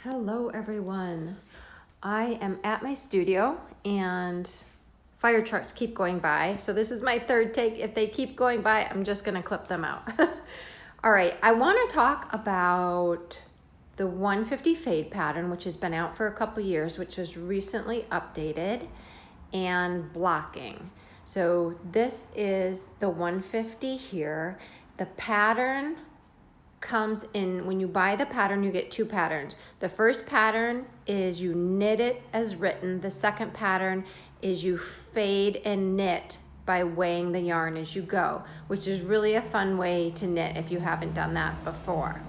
Hello everyone. I am at my studio and fire trucks keep going by. So this is my third take. If they keep going by, I'm just gonna clip them out. All right, I wanna talk about the 150 fade pattern, which has been out for a couple years, which was recently updated, and blocking. So this is the 150 here. The pattern comes in, when you buy the pattern, you get two patterns. The first pattern is you knit it as written. The second pattern is you fade and knit by weighing the yarn as you go, which is really a fun way to knit if you haven't done that before.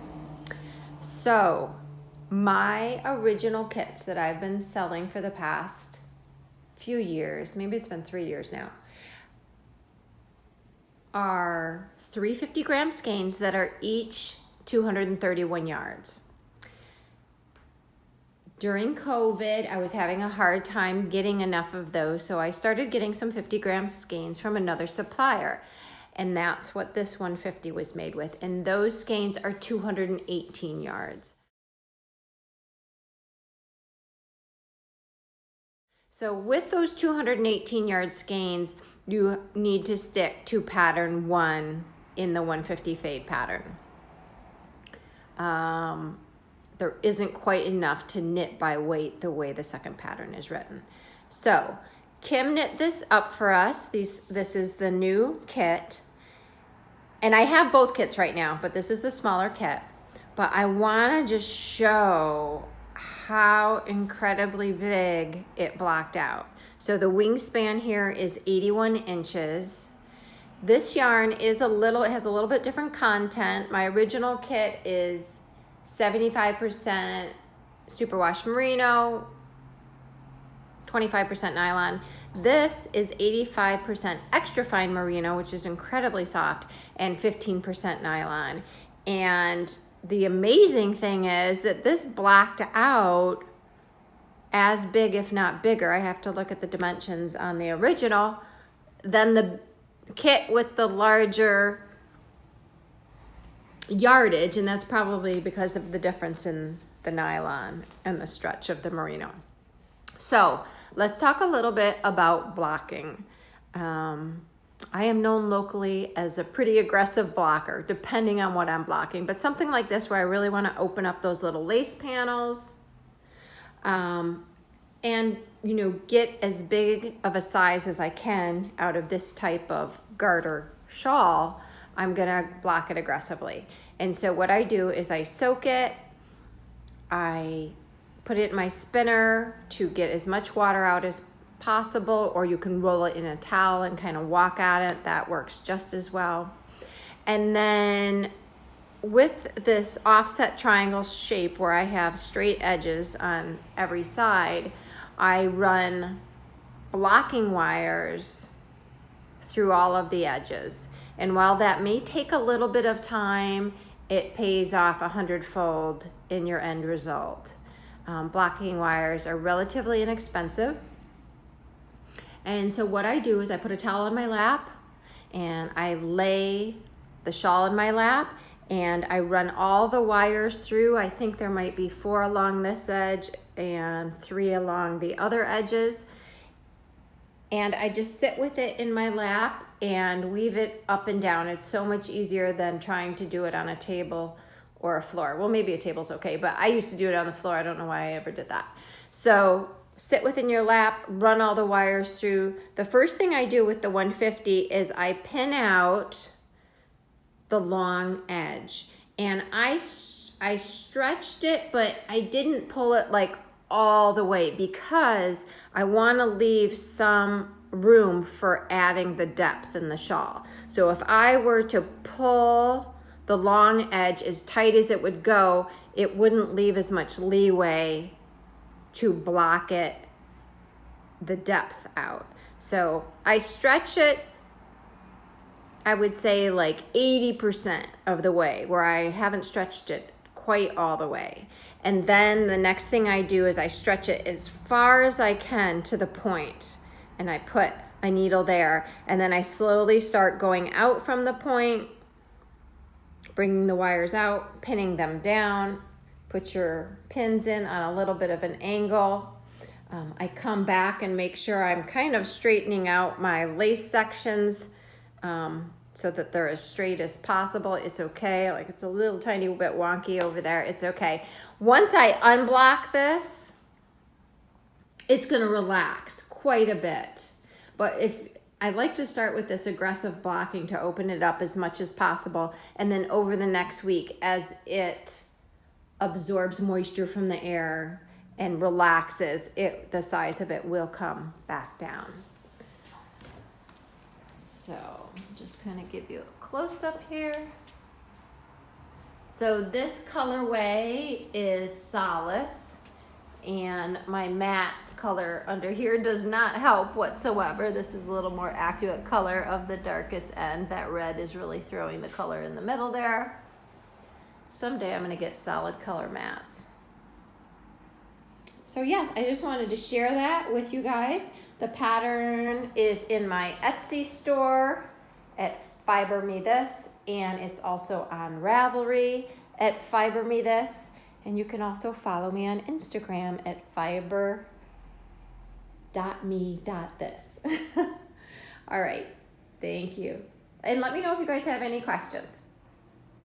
So my original kits that I've been selling for the past few years, maybe it's been 3 years now, are 350-gram skeins that are each 231 yards. During COVID, I was having a hard time getting enough of those, so I started getting some 50-gram skeins from another supplier, and that's what this 150 was made with. And those skeins are 218 yards. So with those 218 yard skeins, you need to stick to pattern 1 in the 150 fade pattern. There isn't quite enough to knit by weight the way the second pattern is written. So Kim knit this up for us. This is the new kit. And I have both kits right now, but this is the smaller kit. But I want to just show how incredibly big it blocked out. So the wingspan here is 81 inches. This yarn is it has a little bit different content. My original kit is 75% superwash merino, 25% nylon. This is 85% extra fine merino, which is incredibly soft, and 15% nylon. And the amazing thing is that this blocked out as big, if not bigger, I have to look at the dimensions on the original, than the kit with the larger yardage, and that's probably because of the difference in the nylon and the stretch of the merino. So let's talk a little bit about blocking. I am known locally as a pretty aggressive blocker, depending on what I'm blocking, but something like this where I really want to open up those little lace panels, and get as big of a size as I can out of this type of garter shawl, I'm gonna block it aggressively. And so what I do is I soak it, I put it in my spinner to get as much water out as possible, or you can roll it in a towel and kind of walk at it. That works just as well. And then with this offset triangle shape where I have straight edges on every side, I run blocking wires through all of the edges. And while that may take a little bit of time, it pays off 100-fold in your end result. Blocking wires are relatively inexpensive. And so what I do is I put a towel on my lap and I lay the shawl in my lap and I run all the wires through. I think there might be 4 along this edge and 3 along the other edges. And I just sit with it in my lap and weave it up and down. It's so much easier than trying to do it on a table or a floor. Well, maybe a table's okay, but I used to do it on the floor. I don't know why I ever did that. So sit within your lap, run all the wires through. The first thing I do with the 150 is I pin out the long edge. And I stretched it, but I didn't pull it like all the way because I want to leave some room for adding the depth in the shawl. So if I were to pull the long edge as tight as it would go, it wouldn't leave as much leeway to block it, the depth out. So I stretch it, I would say like 80% of the way, where I haven't stretched it quite all the way. And then the next thing I do is I stretch it as far as I can to the point, and I put a needle there, and then I slowly start going out from the point, bringing the wires out, pinning them down, put your pins in on a little bit of an angle. I come back and make sure I'm kind of straightening out my lace sections so that they're as straight as possible. It's okay, like it's a little tiny bit wonky over there, it's okay. Once I unblock this, it's gonna relax quite a bit. But I like to start with this aggressive blocking to open it up as much as possible, and then over the next week, as it absorbs moisture from the air and relaxes, the size of it will come back down. So just kind of give you a close up here. So this colorway is Solace, and my matte color under here does not help whatsoever. This is a little more accurate color of the darkest end. That red is really throwing the color in the middle there. Someday I'm gonna get solid color mattes. So yes, I just wanted to share that with you guys. The pattern is in my Etsy store at Fiber Me This, and it's also on Ravelry at Fiber Me This, and you can also follow me on Instagram at fiber.me.this. All right, thank you. And let me know if you guys have any questions.